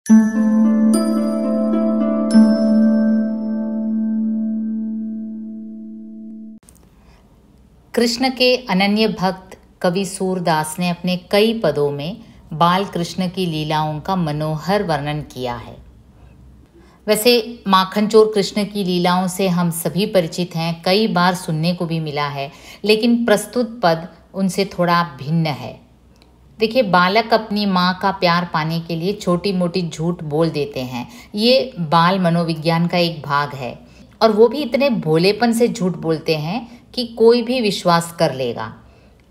कृष्ण के अनन्य भक्त कवि सूरदास ने अपने कई पदों में बाल कृष्ण की लीलाओं का मनोहर वर्णन किया है। वैसे माखनचोर कृष्ण की लीलाओं से हम सभी परिचित हैं, कई बार सुनने को भी मिला है, लेकिन प्रस्तुत पद उनसे थोड़ा भिन्न है। देखिए, बालक अपनी माँ का प्यार पाने के लिए छोटी मोटी झूठ बोल देते हैं। ये बाल मनोविज्ञान का एक भाग है, और वो भी इतने भोलेपन से झूठ बोलते हैं कि कोई भी विश्वास कर लेगा।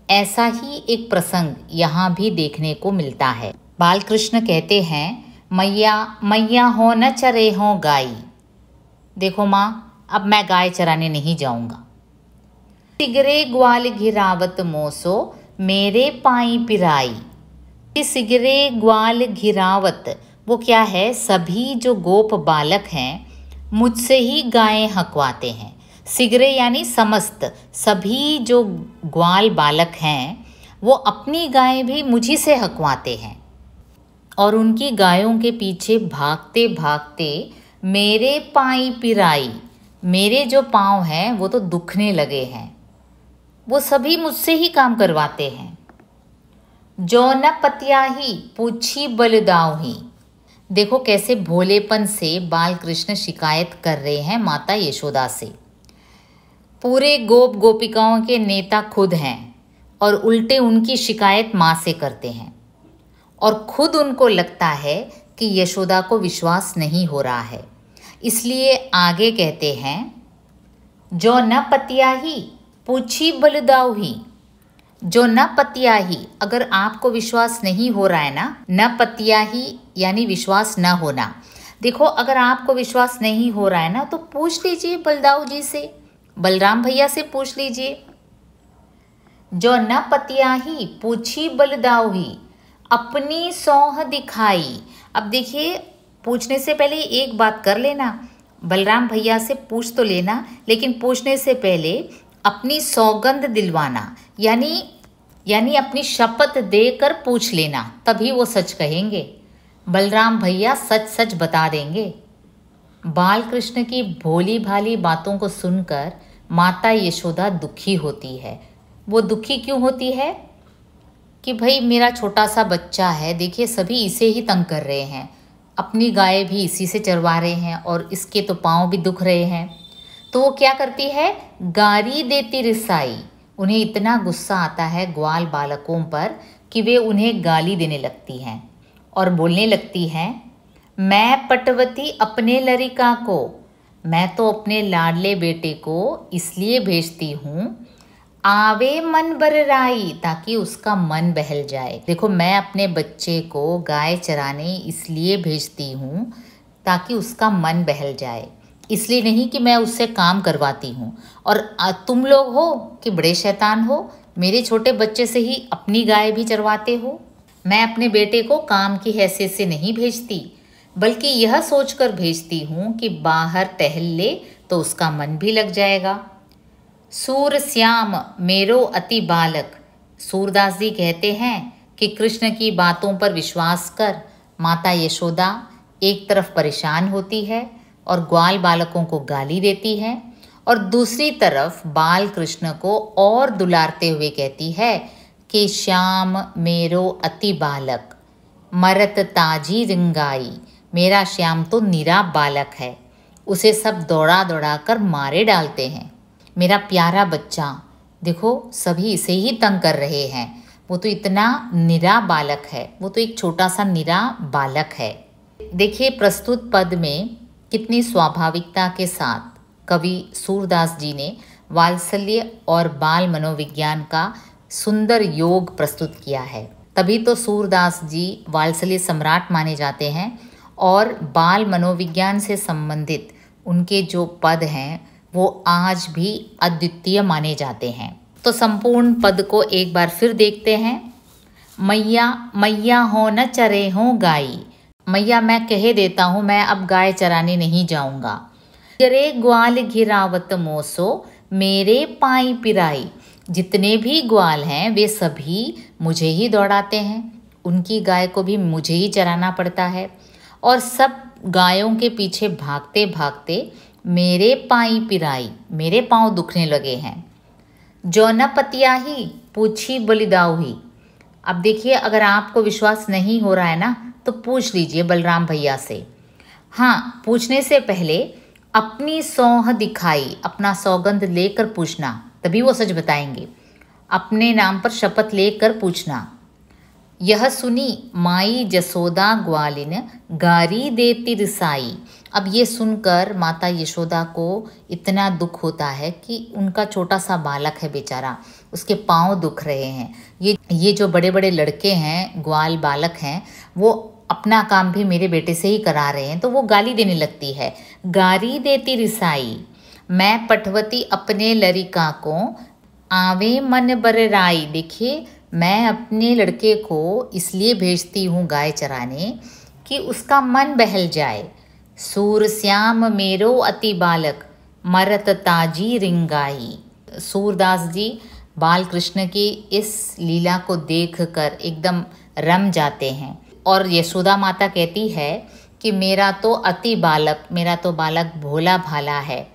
ऐसा ही एक प्रसंग यहाँ भी देखने को मिलता है। बाल कृष्ण कहते हैं, मैया मैया हो न चरे हो गाई। देखो माँ, अब मैं गाय चराने नहीं जाऊंगा। सिगरे ग्वाल घिरावत मोसो मेरे पाई पिराई। सिगरे ग्वाल घिरावत वो क्या है? सभी जो गोप बालक हैं मुझसे ही गायें हकवाते हैं। सिगरे यानी समस्त, सभी जो ग्वाल बालक हैं वो अपनी गायें भी मुझी से हकवाते हैं, और उनकी गायों के पीछे भागते भागते मेरे पाई पिराई, मेरे जो पाँव हैं वो तो दुखने लगे हैं। वो सभी मुझसे ही काम करवाते हैं। जो न पतियाही पूछी बलदाऊही। देखो कैसे भोलेपन से बाल कृष्ण शिकायत कर रहे हैं माता यशोदा से। पूरे गोप गोपिकाओं के नेता खुद हैं, और उल्टे उनकी शिकायत माँ से करते हैं, और खुद उनको लगता है कि यशोदा को विश्वास नहीं हो रहा है। इसलिए आगे कहते हैं, जो न पतियाही पूछी बलदाऊही। जो न पतियाही, अगर आपको विश्वास नहीं हो रहा है ना, न पतियाही यानी विश्वास न होना। देखो, अगर आपको विश्वास नहीं हो रहा है ना तो पूछ लीजिए बलदाऊ जी से, बलराम भैया से पूछ लीजिए। जो न पतियाही पूछी बलदाऊही, अपनी सौह दिखाई। अब देखिए, पूछने से पहले एक बात कर लेना, बलराम भैया से पूछ तो लेना, लेकिन पूछने से पहले अपनी सौगंध दिलवाना, यानी अपनी शपथ देकर पूछ लेना, तभी वो सच कहेंगे। बलराम भैया सच सच बता देंगे। बाल कृष्ण की भोली भाली बातों को सुनकर माता यशोदा दुखी होती है। वो दुखी क्यों होती है? कि भाई मेरा छोटा सा बच्चा है, देखिए सभी इसे ही तंग कर रहे हैं, अपनी गाय भी इसी से चरवा रहे हैं, और इसके तो पाँव भी दुख रहे हैं। तो वो क्या करती है? गारी देती रिसाई। उन्हें इतना गुस्सा आता है ग्वाल बालकों पर कि वे उन्हें गाली देने लगती हैं और बोलने लगती हैं, मैं पटवती अपने लरिका को, मैं तो अपने लाडले बेटे को इसलिए भेजती हूँ, आवे मन बरराई, ताकि उसका मन बहल जाए। देखो, मैं अपने बच्चे को गाय चराने इसलिए भेजती हूँ ताकि उसका मन बहल जाए, इसलिए नहीं कि मैं उससे काम करवाती हूँ। और तुम लोग हो कि बड़े शैतान हो, मेरे छोटे बच्चे से ही अपनी गाय भी चरवाते हो। मैं अपने बेटे को काम की हैसियत से नहीं भेजती, बल्कि यह सोचकर भेजती हूँ कि बाहर टहल ले तो उसका मन भी लग जाएगा। सूर श्याम मेरो अति बालक। सूरदास जी कहते हैं कि कृष्ण की बातों पर विश्वास कर माता यशोदा एक तरफ परेशान होती है और ग्वाल बालकों को गाली देती है, और दूसरी तरफ बाल कृष्ण को और दुलारते हुए कहती है कि श्याम मेरो अति बालक, मरत ताजी रिंगाई। मेरा श्याम तो निरा बालक है, उसे सब दौड़ा दौड़ा कर मारे डालते हैं। मेरा प्यारा बच्चा, देखो सभी इसे ही तंग कर रहे हैं, वो तो इतना निरा बालक है, वो तो एक छोटा सा निरा बालक है। देखिए, प्रस्तुत पद में कितनी स्वाभाविकता के साथ कवि सूरदास जी ने वात्सल्य और बाल मनोविज्ञान का सुंदर योग प्रस्तुत किया है। तभी तो सूरदास जी वात्सल्य सम्राट माने जाते हैं, और बाल मनोविज्ञान से संबंधित उनके जो पद हैं वो आज भी अद्वितीय माने जाते हैं। तो संपूर्ण पद को एक बार फिर देखते हैं। मैया मैया हो न चरे हो गाई। मैया, मैं कह देता हूँ, मैं अब गाय चराने नहीं जाऊँगा। गिरे ग्वाल घिरावत मोसो मेरे पाई पिराई। जितने भी ग्वाल हैं वे सभी मुझे ही दौड़ाते हैं, उनकी गाय को भी मुझे ही चराना पड़ता है। और सब गायों के पीछे भागते भागते मेरे पाई पिराई, मेरे पाँव दुखने लगे हैं। जो न पतियाही पूछी बलिदाऊही। अब देखिए, अगर आपको विश्वास नहीं हो रहा है ना तो पूछ लीजिए बलराम भैया से। हाँ, पूछने से पहले अपनी सौंह दिखाई, अपना सौगंध लेकर पूछना, तभी वो सच बताएंगे। अपने नाम पर शपथ लेकर पूछना। यह सुनी माई जसोदा ग्वालिन गारी देती रिसाई। अब ये सुनकर माता यशोदा को इतना दुख होता है कि उनका छोटा सा बालक है बेचारा, उसके पाँव दुख रहे हैं। ये जो बड़े बड़े लड़के हैं, ग्वाल बालक हैं, वो अपना काम भी मेरे बेटे से ही करा रहे हैं, तो वो गाली देने लगती है। गारी देती रिसाई, मैं पठवती अपने लरिका को आवे मन बरराई। देखिए, मैं अपने लड़के को इसलिए भेजती हूँ गाय चराने कि उसका मन बहल जाए। सूर श्याम मेरो अति बालक मरत ताजी रिंगाई। सूरदास जी बाल कृष्ण की इस लीला को देखकर एकदम रम जाते हैं और यशोदा माता कहती है कि मेरा तो अति बालक, मेरा तो बालक भोला भाला है।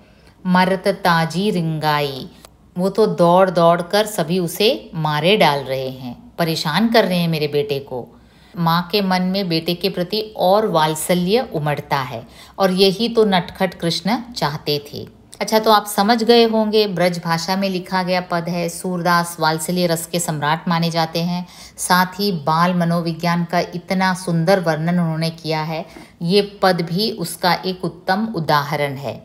मरत ताजी रिंगाई, वो तो दौड़ दौड़ कर सभी उसे मारे डाल रहे हैं, परेशान कर रहे हैं मेरे बेटे को। माँ के मन में बेटे के प्रति और वात्सल्य उमड़ता है और यही तो नटखट कृष्ण चाहते थे। अच्छा, तो आप समझ गए होंगे, ब्रज भाषा में लिखा गया पद है। सूरदास वात्सल्य रस के सम्राट माने जाते हैं। साथ ही बाल मनोविज्ञान का इतना सुंदर वर्णन उन्होंने किया है, ये पद भी उसका एक उत्तम उदाहरण है।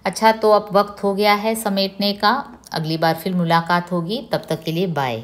अच्छा, तो अब वक्त हो गया है समेटने का। अगली बार फिर मुलाकात होगी, तब तक के लिए बाय।